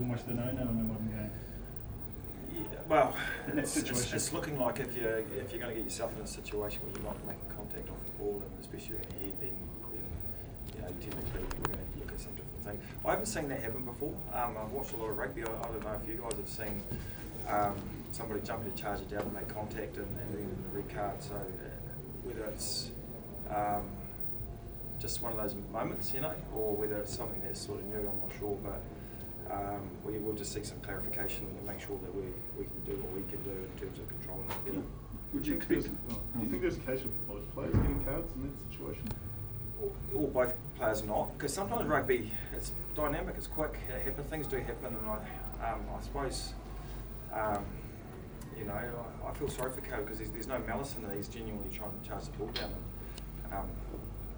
almost a no-no in the modern game. Yeah, well, In that situation. it's looking like if you're going to get yourself in a situation where you're not making contact off the ball, and especially in the head, then typically we're going to look at some different things. I haven't seen that happen before. I've watched a lot of rugby. I don't know if you guys have seen somebody jumping to charge it down and make contact and then the red card. So whether it's just one of those moments, or whether it's something that's sort of new, I'm not sure. But we will just seek some clarification and make sure that we can do what we can do in terms of controlling it better. Would you expect? Do you think there's a case of both players getting cards in that situation? Or both players not, because sometimes rugby, it's dynamic, it's quick, things do happen, and I suppose, I feel sorry for Ko because there's no malice in it. He's genuinely trying to charge the ball down,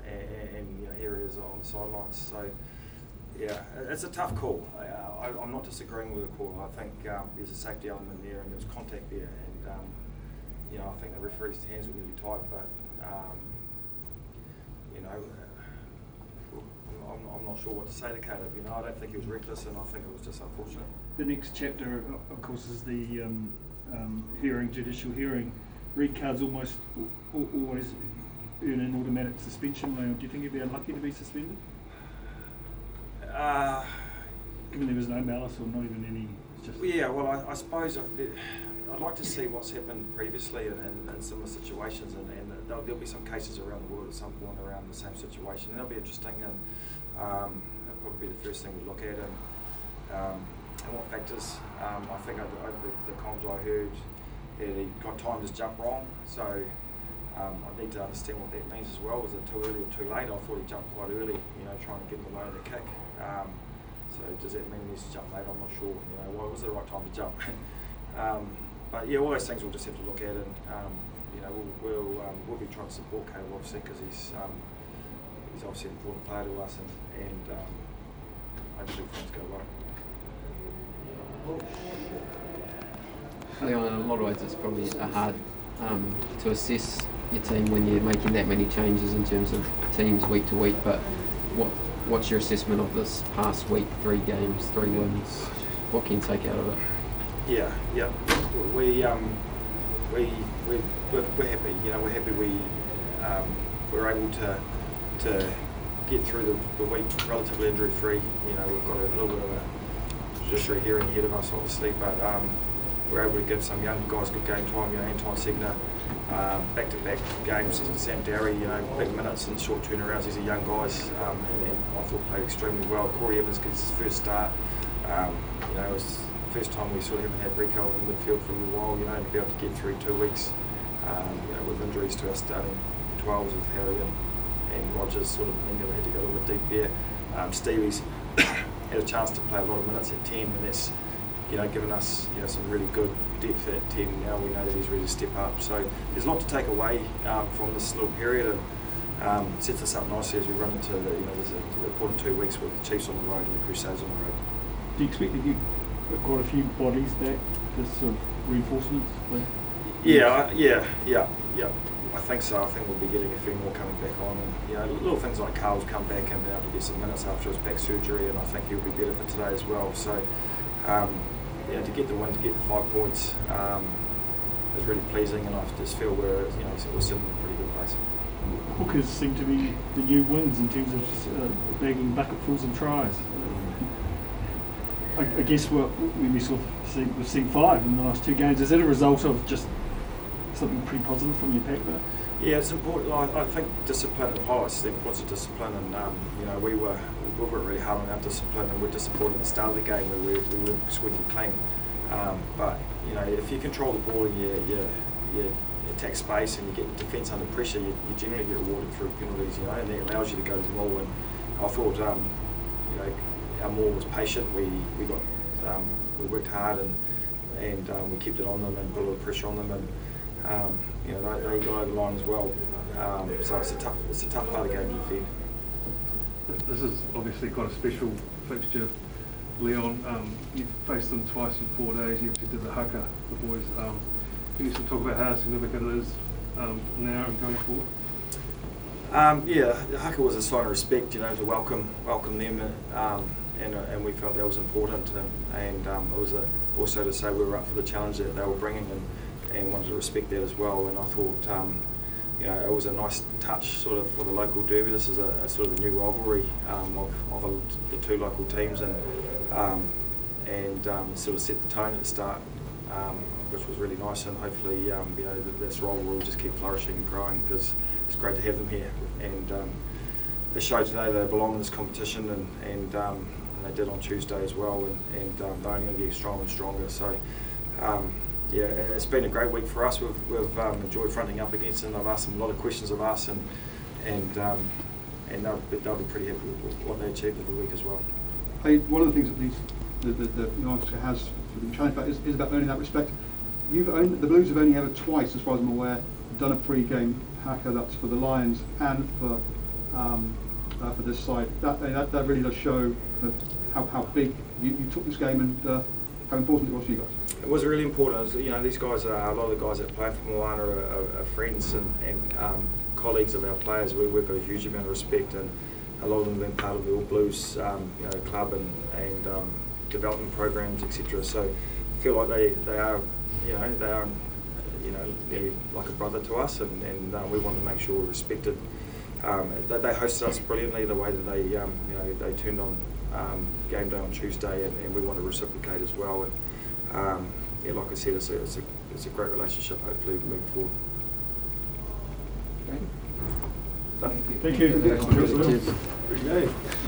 and here he is on the sidelines. So yeah, it's a tough call. I'm not disagreeing with the call. I think there's a safety element there, and there's contact there, and I think the referee's hands will be tight, but. I'm not sure what to say to Caleb. I don't think he was reckless, and I think it was just unfortunate. The next chapter, of course, is the judicial hearing. Red cards almost always earn an automatic suspension. Do you think he'd be unlucky to be suspended? Given there was no malice or not even any. Yeah, well, I suppose I'd like to see what's happened previously in similar situations, and there'll be some cases around the world at some point around the same situation, and that'll be interesting, and that'll probably be the first thing we look at, and what factors. I think over the comms I heard that he got timed his jump wrong, so I need to understand what that means as well. Was it too early or too late? I thought he jumped quite early, trying to get him away with the kick. So does that mean he needs to jump late? I'm not sure. What was the right time to jump? But yeah, all those things we'll just have to look at, and we'll be trying to support Caleb obviously because he's obviously an important player to us, and hopefully things go well. Leon, in a lot of ways it's probably hard to assess your team when you're making that many changes in terms of teams week to week, but what's your assessment of this past week? 3 games, 3 wins. What can you take out of it? Yeah. We're happy. We're happy we're able to get through the week relatively injury free. We've got a little bit of a judiciary hearing ahead of us, obviously, but we're able to give some young guys good game time. Anton Segner, back-to-back games. Sam Dowie, big minutes and short turnarounds. These are young guys, and I thought played extremely well. Corey Evans gets his first start. It was the first time we sort of haven't had Rico in the midfield for a little while. To be able to get through 2 weeks, with injuries to our starting 12s with Harry and Rogers, sort of meant we had to go a little bit deep there. Stevie's had a chance to play a lot of minutes at 10, and that's given us some really good depth at 10. Now we know that he's ready to step up. So there's a lot to take away from this little period, and sets us up nicely as we run into there's an important 2 weeks with the Chiefs on the road and the Crusaders on the road. Do you expect to get quite a few bodies back, this sort of reinforcements? Yeah. I think so. I think we'll be getting a few more coming back on, and little things like Carl's come back and been able to get some minutes after his back surgery, and I think he'll be better for today as well. So to get the win, to get the 5 points is really pleasing, and I just feel we're sitting in a pretty good place. Hookers seem to be the new wins in terms of bagging bucketfuls of tries. I guess we've seen 5 in the last 2 games. Is that a result of just something pretty positive from your pack there? Yeah, it's important. I think discipline highlights the importance of discipline, and we worked really hard on our discipline, and we're disappointed at the start of the game where we were squeaky clean. But if you control the ball and you attack space and you get defence under pressure, you generally get rewarded through penalties, and that allows you to go to the maul. And I thought, our maul was patient. We worked hard and we kept it on them and put a little pressure on them, and they got over the line as well. So it's a tough part of the game to defend. This is obviously quite a special fixture, Leon. You've faced them twice in 4 days. You obviously did the haka, the boys. Can you talk about how significant it is now and going forward? The haka was a sign of respect, to welcome them. and we felt that was important, and it was also to say we were up for the challenge that they were bringing, and wanted to respect that as well. And I thought it was a nice touch sort of for the local derby. This is a sort of a new rivalry of the two local teams, and sort of set the tone at the start, which was really nice. And hopefully, this rivalry will just keep flourishing and growing, because it's great to have them here. And they showed today they belong in this competition, and they did on Tuesday as well. And they're only going to get stronger and stronger. So. It's been a great week for us. We've enjoyed fronting up against them. I've asked them a lot of questions of us, and they'll be pretty happy with what they achieved over the week as well. Hey, one of the things that the United has been challenged about is about earning that respect. The Blues have only ever twice, as far as I'm aware, done a pre-game haka. That's for the Lions and for this side. That really does show kind of how big you took this game and how important it was for you guys. It was really important. These guys are a lot of the guys that play for Moana are friends and colleagues of our players. We've got a huge amount of respect, and a lot of them have been part of the All Blues club and development programs, etc. So I feel like they are they're like a brother to us, and we want to make sure we're respected. They hosted us brilliantly the way that they turned on game day on Tuesday, and we want to reciprocate as well. And like I said, it's a great relationship, hopefully, moving forward. Thank you. Cheers. Pretty good.